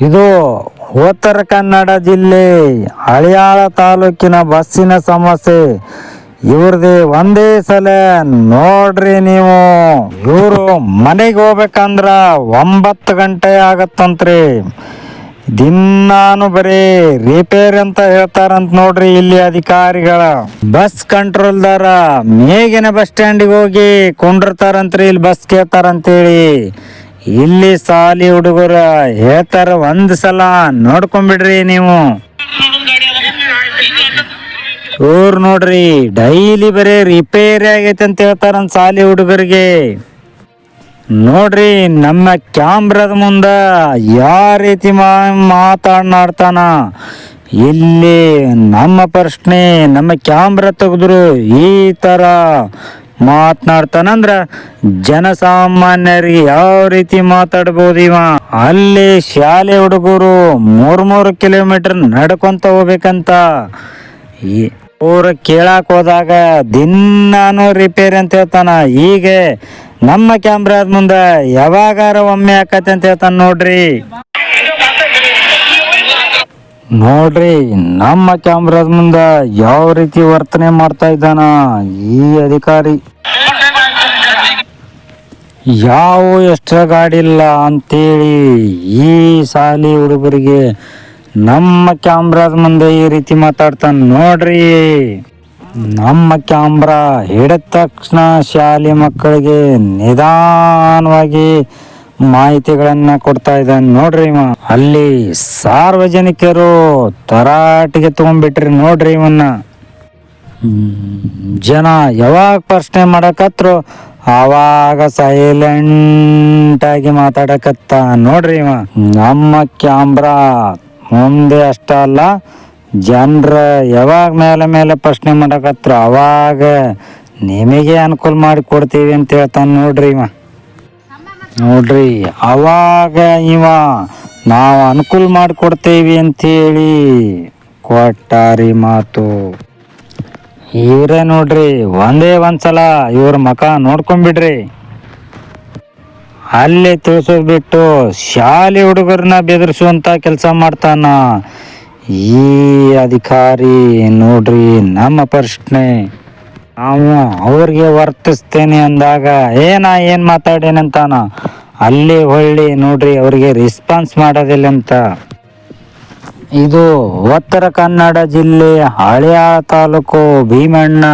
ಇದು ಉತ್ತರ ಕನ್ನಡ ಜಿಲ್ಲೆ ಹಳಿಯಾಳ ತಾಲೂಕಿನ ಬಸ್ಸಿನ ಸಮಸ್ಯೆ. ಇವ್ರದೇ ಒಂದೇ ಸಲ ನೋಡ್ರಿ ನೀವು. ಇವರು ಮನೆಗೆ ಹೋಗ್ಬೇಕಂದ್ರ 9 ಗಂಟೆ ಆಗತ್ತಂತ್ರಿ. ದಿನಾನು ಬರೀ ರಿಪೇರಿ ಅಂತ ಹೇಳ್ತಾರಂತ ನೋಡ್ರಿ ಇಲ್ಲಿ ಅಧಿಕಾರಿಗಳ. ಬಸ್ ಕಂಟ್ರೋಲ್ದಾರ ಮೇಗಿನ ಬಸ್ ಸ್ಟ್ಯಾಂಡಿಗೆ ಹೋಗಿ ಕುಂಡಿರ್ತಾರಂತ್ರಿ, ಇಲ್ಲಿ ಬಸ್ ಕೇಳ್ತಾರಂತೇಳಿ. ಇಲ್ಲಿ ಸಾಲಿ ಹುಡುಗರ ಹೇಳ್ತಾರ, ಒಂದ್ ಸಲ ನೋಡ್ಕೊಂಡ್ಬಿಡ್ರಿ ನೀವು. ಇವ್ರು ನೋಡ್ರಿ ಡೈಲಿ ಬರೀ ರಿಪೇರಿ ಆಗೈತೆ ಅಂತ ಹೇಳ್ತಾರಂತ ಸಾಲಿ ಹುಡುಗರಿಗೆ. ನೋಡ್ರಿ ನಮ್ಮ ಕ್ಯಾಮ್ರಾದ ಮುಂದ ಯಾವ ರೀತಿ ಮಾತಾಡ್ತಾನ. ಇಲ್ಲಿ ನಮ್ಮ ಪ್ರಶ್ನೆ, ನಮ್ಮ ಕ್ಯಾಮ್ರಾ ತೆಗೆದ್ರು ಈ ತರ ಮಾತನಾಡ್ತಾನಂದ್ರ ಜನಸಾಮಾನ್ಯರಿಗೆ ಯಾವ ರೀತಿ ಮಾತಾಡ್ಬೋದು ಇವ. ಅಲ್ಲಿ ಶಾಲೆ ಹುಡುಗರು 3 ಕಿಲೋಮೀಟರ್ ನಡ್ಕೊಂತ ಹೋಗ್ಬೇಕಂತ. ಅವ್ರು ಕೇಳಾಕ್ ಹೋದಾಗ ದಿನಾನು ರಿಪೇರಿ ಅಂತ ಹೇಳ್ತಾನ. ಹೀಗೆ ನಮ್ಮ ಕ್ಯಾಮ್ರಾದ ಮುಂದ ಯಾವಾಗಾರ ಒಮ್ಮೆ ಆಕತಿ ಅಂತ ಹೇಳ್ತಾನ ನೋಡ್ರಿ. ನೋಡ್ರಿ ನಮ್ಮ ಕ್ಯಾಮ್ರಾದ ಮುಂದ ಯಾವ ರೀತಿ ವರ್ತನೆ ಮಾಡ್ತಾ ಇದ್ದಾನ ಈ ಅಧಿಕಾರಿ. ಯಾವ ಎಕ್ಸ್ಟ್ರಾ ಗಾಡಿ ಇಲ್ಲ ಅಂತೇಳಿ ಈ ಶಾಲಿ ಹುಡುಗರಿಗೆ ನಮ್ಮ ಕ್ಯಾಮ್ರಾದ ಮುಂದೆ ಈ ರೀತಿ ಮಾತಾಡ್ತಾನ ನೋಡ್ರಿ. ನಮ್ಮ ಕ್ಯಾಮ್ರಾ ಹಿಡಿದ ತಕ್ಷಣ ಶಾಲೆ ಮಕ್ಕಳಿಗೆ ನಿಧಾನವಾಗಿ ಮಾಹಿತಿಗಳನ್ನ ಕೊಡ್ತಾ ಇದ್ದಾನೆ ನೋಡ್ರಿ ಇವ. ಅಲ್ಲಿ ಸಾರ್ವಜನಿಕರು ತರಾಟಿಗೆ ತಗೊಂಡ್ಬಿಟ್ರಿ ನೋಡ್ರಿ ಇವನ್ನ. ಜನ ಯಾವಾಗ ಪ್ರಶ್ನೆ ಮಾಡಕತ್ರು ಆವಾಗ ಸೈಲೆಂಟ್ ಆಗಿ ಮಾತಾಡಕತ್ತ ನೋಡ್ರಿ ಇವ. ನಮ್ಮ ಕ್ಯಾಮ್ರಾ ಮುಂದೆ ಅಷ್ಟ ಅಲ್ಲ, ಜನರ ಯಾವಾಗ ಮೇಲೆ ಪ್ರಶ್ನೆ ಮಾಡಕತ್ರ ಅವಾಗ ನಿಮಗೆ ಅನುಕೂಲ ಮಾಡಿ ಕೊಡ್ತೀವಿ ಅಂತ ಹೇಳ್ತಾನ ನೋಡ್ರಿ ಇವ. ನೋಡ್ರಿ ಅವಾಗ ಇವ ನಾವು ಅನುಕೂಲ ಮಾಡಿಕೊಡ್ತೇವಿ ಅಂತೇಳಿ ಕೊಟ್ಟಾರಿ ಮಾತು. ಇವರೇ ನೋಡ್ರಿ ಒಂದೇ ಒಂದ್ಸಲ ಇವ್ರ ಮಕ ನೋಡ್ಕೊಂಡ್ಬಿಡ್ರಿ. ಅಲ್ಲೇ ತಿಳಿಸೋದ್ ಬಿಟ್ಟು ಶಾಲೆ ಹುಡುಗರನ್ನ ಬೆದರಿಸುವಂತ ಕೆಲಸ ಮಾಡ್ತಾನ ಈ ಅಧಿಕಾರಿ. ನೋಡ್ರಿ ನಮ್ಮ ಪ್ರಶ್ನೆ, ನಾವು ಅವ್ರಿಗೆ ವರ್ತಿಸ್ತೇನೆ ಅಂದಾಗ ಏನ್ ಮಾತಾಡೇನಂತಾನ. ಅಲ್ಲಿ ಹೊಳ್ಳಿ ನೋಡ್ರಿ ಅವ್ರಿಗೆ ರೆಸ್ಪಾನ್ಸ್ ಮಾಡೋದಿಲ್ಲ ಅಂತ. ಇದು ಉತ್ತರ ಕನ್ನಡ ಜಿಲ್ಲೆ ಹಳಿಯಾಳ ತಾಲೂಕು ಭೀಮಣ್ಣ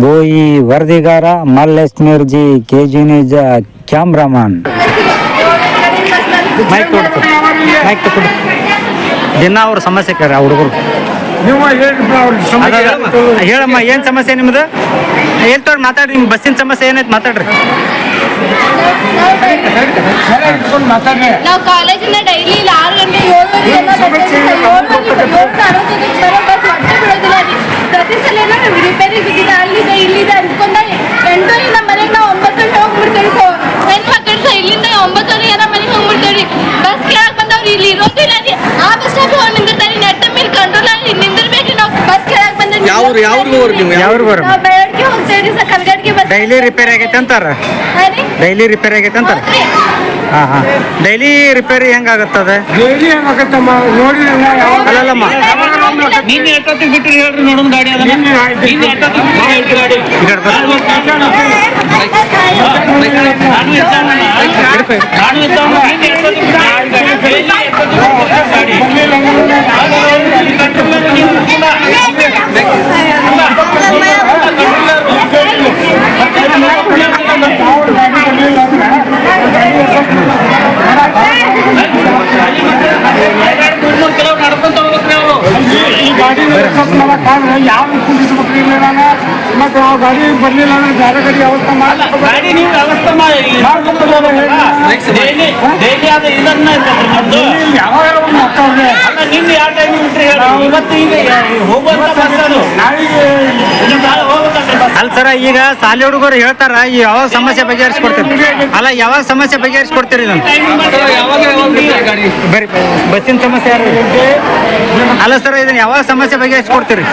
ಬೋಯಿ ವರದಿಗಾರ Mallesh Mirji, KG news cameraman. ದಿನ ಅವ್ರ ಸಮಸ್ಯೆ ಕೇಳ್ರಿ ಆ ಹುಡುಗರು. ಹೇಳಮ್ಮ ಏನ್ ಸಮಸ್ಯೆ ನಿಮ್ದು? ಹೇಳ್ತವ್ರಿ ಮಾತಾಡ್ರಿ. ನಿಮ್ ಬಸ್ಸಿನ ಸಮಸ್ಯೆ ಏನೈತೆ ಮಾತಾಡ್ರಿ. ನಾವು ಕಾಲೇಜಿಂದ ಡೈಲಿ 6 ಗಂಟೆ 7 ಪ್ರತಿ ಸಲ ರಿಪೇರಿ ಬಿದ್ದಿದೆ, ಅಲ್ಲಿದೆ ಇಲ್ಲಿದೆ ಅಂದ್ಕೊಂಡ 8 ನಮ್ಮ ಮನೆಗೆ ನಾವು 9 ಹೋಗ್ಬಿಡ್ತೇವೆ. ಹೆಣ್ಮಕ್ಳು ಇಲ್ಲಿಂದ 9 ಏನೋ ಮನೆಗೆ ಹೋಗ್ಬಿಡ್ತೇವ್ರಿ. ಬಸ್ ಕೇಳಕ್ ಬಂದವ್ರು ಇಲ್ಲಿ ಇರೋದಿಲ್ಲ ರೀ. ಆ ಬಸ್ ಸ್ಟಾಪ್ ಹೋಗಿ ನಿಂದಿರ್ತಾರೆ. ನೆಟ್ಟ ಮೇಲೆ ಕಂಟ್ರೋಲ್ ಅಲ್ಲಿ ನಿಂದಿರ್ಬೇಕ್ರಿ. ನಾವು ಬಸ್ ಕೇಳಕ್ ಬಂದ್ರೆ ಬೆಳಗ್ಗೆ ಹೋಗ್ತೇವ್ರಿ ಸರ್. ಕಲ್ಗಡ್ಗೆ ಬಸ್ ಡೈಲಿ ರಿಪೇರಿ ಆಗೈತೆ ಅಂತಾರ. ಡೈಲಿ ರಿಪೇರಿ ಆಗೈತೆ ಅಂತಾರ. Daily repair ಹೆಂಗಾಗತ್ತದ? ಅಲ್ಲಲ್ಲಮ್ಮ ನಿನ್ನೆ ಎಷ್ಟೊತ್ತಿಗೆ ಬಿಟ್ಟು ಹೇಳ್ರಿ ನೋಡೋಣ ಗಾಡಿ. ನಡ್ಕೊಂತ ಹೋಗ್ಬೇಕು ನಾವು. ಈ ಗಾಡಿ ಯಾವ ಕುಂದಿಸ್ಬೇಕ್ರಿ ಮತ್ತೆ ನಾವು ಗಾಡಿ ಬರ್ಲಿಲ್ಲ ಅಂದ್ರೆ ಬೇರೆ ಗಾಡಿ ವ್ಯವಸ್ಥೆ ಗಾಡಿ ನೀವು ವ್ಯವಸ್ಥೆ ಡೈಲಿ ಆದ ಇದನ್ನ ಯಾವಾಗ ನಿಮ್ದು ಯಾವ ಟೈಮಿಗೆ ಬಿಟ್ರಿ ಇವತ್ತು ಈಗ ಹೋಗುವಂತ ಬಸ್ ಅದು ನಾಳೆಗೆ ಅಲ್ಲ ಸರ, ಈಗ ಶಾಲೆ ಹುಡುಗರು ಹೇಳ್ತಾರ ಯಾವಾಗ ಸಮಸ್ಯೆ ಬಗೆಹರಿಸ್ಕೊಡ್ತೀರಿ? ಅಲ್ಲ ಯಾವಾಗ ಸಮಸ್ಯೆ ಬಗೆಹರಿಸ್ಕೊಡ್ತೀರಿ? ಬರೀ ಬಸ್ಸಿನ ಸಮಸ್ಯೆ ಯಾರು? ಅಲ್ಲ ಸರ್, ಇದನ್ನ ಯಾವಾಗ ಸಮಸ್ಯೆ ಬಗೆಹರಿಸ್ಕೊಡ್ತೀರಿ?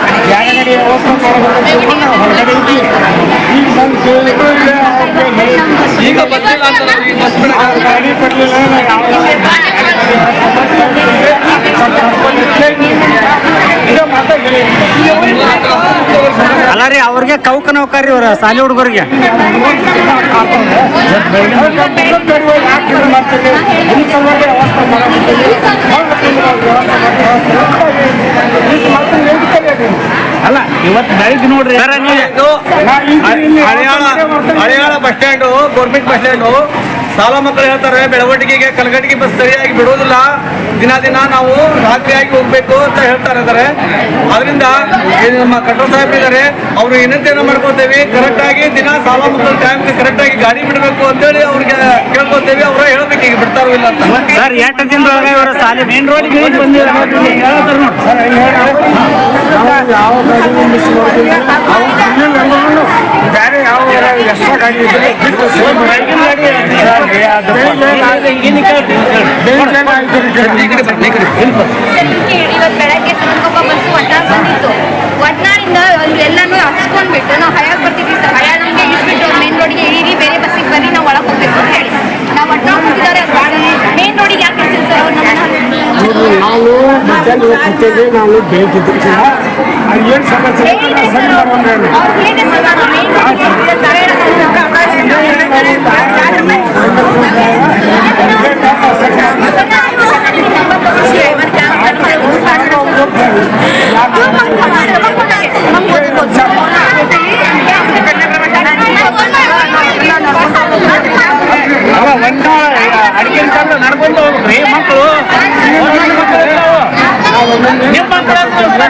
ಈಗ ಬಸ್ ಅಲ್ಲ ರೀ ಅವ್ರಿಗೆ ಕೌಕನ ಹೋಗ್ರಿ ಇವ್ರ ಸಾಲಿ ಹುಡುಗರಿಗೆ. ಅಲ್ಲ ಇವತ್ತು ಬೆಳಗ್ಗೆ ನೋಡ್ರಿ sir Haliyal bus stand government bus stand ಸಾಲ ಮಕ್ಕಳು ಹೇಳ್ತಾರೆ ಬೆಳವಣಿಗೆಗೆ ಕಲಗಟ್ಟಿಗೆ ಬಸ್ ಸರಿಯಾಗಿ ಬಿಡೋದಿಲ್ಲ, ದಿನ ನಾವು ರಾತ್ರಿಯಾಗಿ ಹೋಗ್ಬೇಕು ಅಂತ ಹೇಳ್ತಾರೆ ಇದ್ದಾರೆ. ಅದರಿಂದ ನಮ್ಮ ಕಟ್ಟಡ ಸಾಹೇಬ್ ಇದ್ದಾರೆ, ಅವರು ವಿನಂತಿಯನ್ನು ಮಾಡ್ಕೊತೇವೆ, ಕರೆಕ್ಟಾಗಿ ದಿನ ಸಾಲ ಮಕ್ಕಳು ಟೈಮ್ಗೆ ಕರೆಕ್ಟಾಗಿ ಗಾಡಿ ಬಿಡಬೇಕು ಅಂತೇಳಿ ಅವ್ರಿಗೆ ಕೇಳ್ಕೊತೇವೆ. ಅವರೇ ಹೇಳ್ಬೇಕು ಈಗ ಬಿಡ್ತಾರೋ ಇಲ್ಲ ಅಂತ. ಸರ್ 8 ದಿನದೊಳಗೆ ಇವರ ಸಾಲಿ ಮೇನ್ ರೋಡ್ ಯಾವ ಗಾಡಿ ಮಿಸ್ ಮಾಡಿಲ್ಲ, ಬೇರೆ ಯಾವ ಎಕ್ಸ್ಟ್ರಾ ಗಾಡಿ ಇದ್ರೆ ಬಿಟ್ಟು ಇವತ್ತು ಬೆಳಗ್ಗೆ ಸಣ್ಣ ಬಸ್ ಒಟ್ನಾಳ್ ಬಂದಿತ್ತು. ಒಟ್ನಾಳಿಂದ ಎಲ್ಲಾನು ಹಚ್ಕೊಂಡ್ಬಿಟ್ಟು ನಾವು ಹಯಾಗ್ ಬರ್ತಿದ್ವಿ ಸರ್. ಹಯಾಗ್ ನಮಗೆ ಇಳಿಸ್ಬಿಟ್ಟು ಮೇನ್ ರೋಡಿಗೆ ಇಳೀರಿ, ಬೇರೆ ಬಸ್ಸಿಗೆ ಬರ್ರಿ, ನಾವು ಒಳಗೆ ಹೋಗ್ಬೇಕು ಅಂತ ಹೇಳಿ ನಾವು ಒಟ್ನಾಳ್ ಬಂದಿದ್ದಾರೆ. ಮೇನ್ ರೋಡಿಗೆ ಯಾಕೆ ಇಳಿಸಿದ್ರು ಸರ್ ಅವ್ರು ನಮ್ಮನ್ನ? ನಾವು ಮಧ್ಯಾಹ್ನ ಹೋಗ್ತಿದ್ದೇವೆ, ನಾವು ಬೇಕಿದ್ದು ಏನು ಸಮಸ್ಯೆ ಸರಿ ಮಾಡೋಣ. ಹೇಗೆ ಸರ್ ನಾನು ಮೇನ್ ನಡ್ಕೊಂಡು ಹೋಗ್ರಿ ಮಕ್ಕಳು. ನಿಮ್ಮ ಮಕ್ಕಳು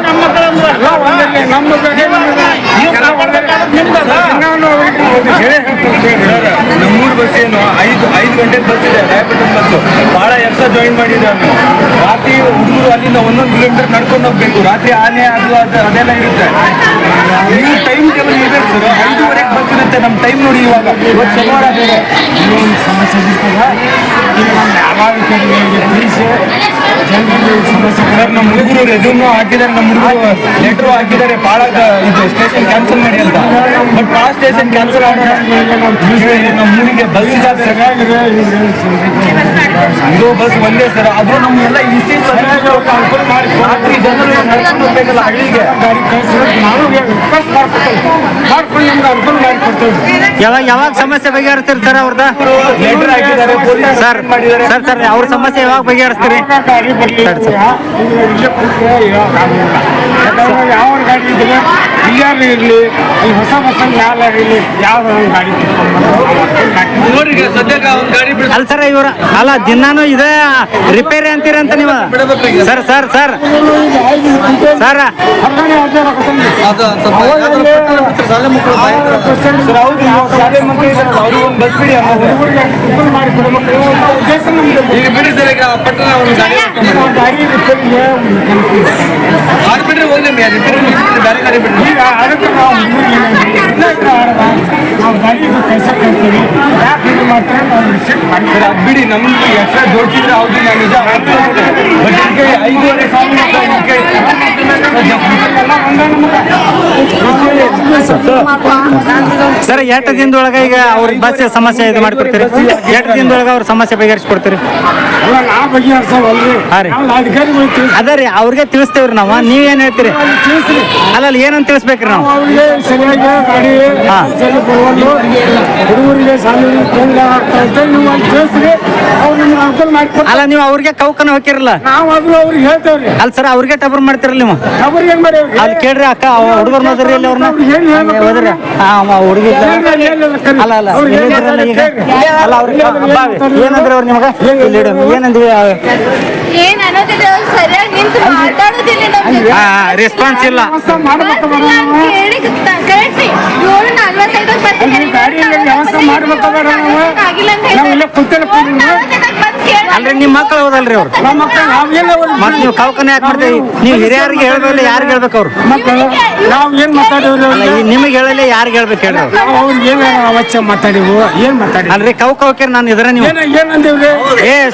ನಮ್ಮ ಮಕ್ಕಳು ನಮ್ಮೂರು ಬಸ್ ಏನು 5 ಗಂಟೆ ಬಸ್ ಇದೆ, ರಾಯಪಟ್ಟಣ ಬಸ್ಸು ಭಾಳ ಎಕ್ಸ್ಟ್ರಾ ಜಾಯಿನ್ ಮಾಡಿದ್ದಾರೆ. ರಾತ್ರಿ ಹುಡುಗರು ಅಲ್ಲಿಂದ 1 ಕಿಲೋಮೀಟರ್ ನಡ್ಕೊಂಡು ಹೋಗ್ಬೇಕು. ರಾತ್ರಿ ಆನೆ ಅದು ಅದೆಲ್ಲ ಇರುತ್ತೆ. ನೀವು ಟೈಮ್ ಟೇಬಲ್ ಇರ್ಬೇಕು ಸರ್. 5:30 ಬಸ್ ಇರುತ್ತೆ. ನಮ್ಮ ಟೈಮ್ ನೋಡಿ ಇವಾಗ ಇವತ್ತು ಶನಿವಾರ ಬೇರೆ ಇನ್ನೊಂದು ಸಮಸ್ಯೆ ಇರ್ತದೆ. ಈಗ ನಮ್ಮ ಯಾವಾಗ ತಿಳಿಸಿ ಜನರಿಗೆ ಸಮಸ್ಯೆ ಸರ್, ನಮ್ಮ ಹುಡುಗರು ರೆಸ್ಯೂಮ್ನು ಹಾಕಿದ್ದಾರೆ, ನಮ್ಮ ಹುಡುಗರು ಲೆಟ್ರು ಹಾಕಿದ್ದಾರೆ. ಭಾಳ ಇದು ಸ್ಟೇಷನ್ ಕ್ಯಾನ್ಸಲ್ ಮಾಡಿ ಅಂತ. ಬಟ್ ಭಾಳ ಸ್ಟೇಷನ್ ಕ್ಯಾನ್ಸಲ್ ಆಗ ನಮ್ಮ ಊರಿಗೆ ಬಸ್ ಸರಿಯಾಗಿದೆ. ಇದು ಬಸ್ ಒಂದೇ ಸರ್. ಆದ್ರೂ ನಮ್ಗೆಲ್ಲ ಇಷ್ಟೇ ಅನುಕೂಲ ಮಾಡಿ ರಾತ್ರಿ ಜನರು ನಡ್ಕೊಂಡು ಹೋಗ್ಬೇಕಲ್ಲ ಹಳ್ಳಿಗೆ. ಗಾಡಿ ಕಳಿಸಿದ್ರೆ ನಾವು ರಿಕ್ವೆಸ್ಟ್ ಮಾಡ್ಕೊಂಡು ನಿಮ್ಗೆ ಅನುಕೂಲ ಮಾಡಿಕೊಡ್ತೇವೆ. ಯಾವಾಗ ಸಮಸ್ಯೆ ಬಗೆಹರಿಸ್ತೀರಿ ಸರ್ ಅವ್ರದ? ಲೆಟರ್ ಹಾಕಿದ್ದಾರೆ, ಪೊಲೀಸ್ ಸರ್ ಮಾಡಿದ್ದಾರೆ. ಸರ್ ಅವ್ರ ಸಮಸ್ಯೆ ಯಾವಾಗ ಬಗೆಹರಿಸ್ತೀರಿ? ಗಾಡಿ ಬರಲಿ ಯಾಕಂದ್ರೆ ಯಾವ ಗಾಡಿ ಇದ್ರೆ ಇಲ್ಲಾರು ಇರಲಿ, ಅಲ್ಲಿ ಹೊಸ ಬಸ್ ಮ್ಯಾಲ ಇರಲಿ, ಯಾವ ಗಾಡಿ ನೋಡಿ ಈಗ ಸದ್ಯಕ್ಕೆ ಒಂದು ಗಾಡಿ ಬಿಡ್ತಾರೆ. ಅಲ್ಲ ಸರ್ ಇವ್ರ ಅಲ್ಲ ದಿನಾನು ಇದೆ ರಿಪೇರಿ ಅಂತೀರಂತ ನೀವು? ಸರ್ ಸರ್ ಸರ್ ಸರ್ ಅದು ಸ್ವಲ್ಪ ಶಾಲೆ ಮಕ್ಕಳು ಸರ್. ಹೌದು, ನಾವು ಶಾಲೆ ಮಕ್ಕಳು ಇದ್ದಾರೆ, ಅವ್ರಿಗೆ ಒಂದು ಬಸ್ ಬಿಡಿ. ಈಗ ಬಿಡಿ ಸರ್, ಈಗ ಪಟ್ಟಣ ಒಂದು ಗಾಡಿ ರಿಪೇರಿಗೆ ಬಿಡ್ರಿ, ಹೋಗಿ ರಿಪೇರಿ ಬೇರೆ ಗಾಡಿ ಬಿಡ್ರಿ. ಈಗ ಅದಕ್ಕೆ ನಾವು ಗಾಡಿ ಕೆಲಸ ಕಳ್ತೀವಿ. ಯಾಕೆ ಇದು ಮಾಡ್ತಾರೆ ನಾವು ರಿಸೀಟ್ ಮಾಡ್ತೀವಿ. ಸರ್, ಅದು ಬಿಡಿ, ನಮ್ಗೆ ಎಕ್ಸ್ಟ್ರಾ ಜೋಡಿಸಿದ್ರೆ ಹೌದು ನಾನು ನಿಜ. ಬಟ್ ಈಗ 5:30 ಸರ್ 8 ದಿನದೊಳಗೆ ಈಗ ಅವ್ರ ಬಸ್ ಸಮಸ್ಯೆ ಇದು ಮಾಡ್ಕೊಡ್ತೀರಿ? 8 ದಿನದೊಳಗೆ ಅವ್ರ ಸಮಸ್ಯೆ ಬಗೆಹರಿಸ್ಕೊಡ್ತೀರಿ? ಅಲ್ಲ ನಾವು ಬಗೆಹರಿಸೋವಲ್ರಿ. ಹಾಂ ರೀ. ಅಧಿಕಾರಿಗಳು ತಿಳಿಸಿ ಅದ ರೀ ಅವ್ರಿಗೆ ತಿಳಿಸ್ತೇವ್ರಿ ನಾವು. ನೀವೇನ್ ಹೇಳ್ತೀರಿ? ತಿಳಿಸ್ರಿ. ಅಲ್ಲ ಏನಂತ ತಿಳಿಸ್ಬೇಕ್ರಿ ನಾವು? ಅವ್ರಿಗೆ ಸರಿಯಾಗಿ ಗಾಡಿ ಸರಿ ಬರುವಲ್ಲು, ಹುಡುಗರಿಗೆ ಶಾಲೆ ತೊಂದರೆ ಆಗ್ತಾ ಇರ್ತದೆ. ನೀವು ಅಲ್ಲಿ ತಿಳಿಸ್ರಿ, ಅವ್ರು ನಿಮ್ಗೆ ಅನುಕೂಲ ಮಾಡಿಕೊಡ್ತಾರೆ. ಅಲ್ಲ ನೀವು ಅವ್ರಿಗೆ ಕೌಕನ ಹೋಗಿರಲ್ಲ? ನಾವು ಅದು ಅವ್ರಿಗೆ ಹೇಳ್ತೇವ್ರಿ. ಅಲ್ಲ ಸರ್ ಅವ್ರಿಗೆ ಟಬರ್ ಮಾಡ್ತಿರಲ್ಲ ನೀವು? ಅವ್ರಿಗೆ ಏನ್ ಮಾಡೇವ್ರಿ? ಅಲ್ಲಿ ಕೇಳ್ರಿ ಅಕ್ಕ ಹುಡುಗರು ನೋದ್ರಿ ಅಲ್ಲಿ ಅವ್ರನ್ನ ಏನ್ ಹೇಳ್ಬೇಕು? ಹೋದ್ರಿ ಹುಡುಗಿ ಅಲ್ಲ ಅಲ್ಲ ಎಲ್ಲಿದ್ರಲ್ಲ ಈಗ? ಅಲ್ಲ ಅವ್ರಿಗೆ ಏನಂದ್ರೆ ಅವ್ರು ನಿಮಗ ಏನಂದ್ವಿ? ಏನ್ ಅನ್ನೋದಿಲ್ಲ, ಅವ್ರು ಸರಿಯಾಗಿ ನಿಂತು ಮಾತಾಡೋದಿಲ್ಲ ನಮ್ಗೆ. ರೆಸ್ಪಾನ್ಸ್ ಇಲ್ಲ. ಕೇಳಿ ಕರೆಕ್ಟ್ 7:45 ಬರ್ತೀನಿ. ಗಾಡಿಯಲ್ಲಿ ವ್ಯವಸ್ಥೆ ಮಾಡ್ಬೇಕಾದ್ರೆ ನಾವು ಇಲ್ಲ ಕುಂತೇನೆ. ಅಲ್ರಿ ನಿಮ್ಮ ಮಕ್ಕಳು ಹೋದಲ್ರಿ ಅವ್ರು? ನಮ್ಮ ಮಕ್ಕಳು ನಾವೇನ ಮತ್ತೆ ನೀವು ಕೌಕನ ಯಾಕೆ ಮಾಡ್ತೀವಿ? ನೀವು ಹಿರಿಯರಿಗೆ ಹೇಳ್ಬೇಕಲ್ಲ, ಯಾರಿಗೆ ಹೇಳ್ಬೇಕು ಅವ್ರು? ಮಕ್ಕಳು ನಾವು ಏನ್ ಮಾತಾಡಿವ್ರಿ? ಅಲ್ಲ ನಿಮಗೆ ಹೇಳಲ್ಲ, ಯಾರಿಗೆ ಹೇಳ್ಬೇಕು ಹೇಳ್ರಿ? ನಾವು ಅವ್ರಿಗೆ ಏನ ಅವಶ್ಯ ಮಾತಾಡಿವು, ಏನ್ ಮಾತಾಡಿ? ಅಲ್ರಿ ಕೌಕ ಹೋಗ್ಯಾರ ನಾನು ಇದ್ರ ನೀವು ಏನಂದೇವ್ರಿ?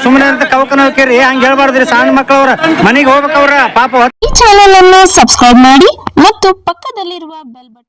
ಸುಮ್ಮನೆ ಅಂತ ಕೌಕನ ಹೋಗ್ಯಾರಿ, ಹಂಗ ಹೇಳ್ಬಾರ್ದ್ರಿ. ಸಣ್ಣ ಮಕ್ಕಳವ್ರ ಮನೆಗೆ ಹೋಗ್ಬೇಕವ್ರ ಪಾಪ. ಈ ಚಾನೆಲ್ ಅನ್ನು ಸಬ್ಸ್ಕ್ರೈಬ್ ಮಾಡಿ ಮತ್ತು ಪಕ್ಕದಲ್ಲಿರುವ ಬೆಲ್ ಬಟನ್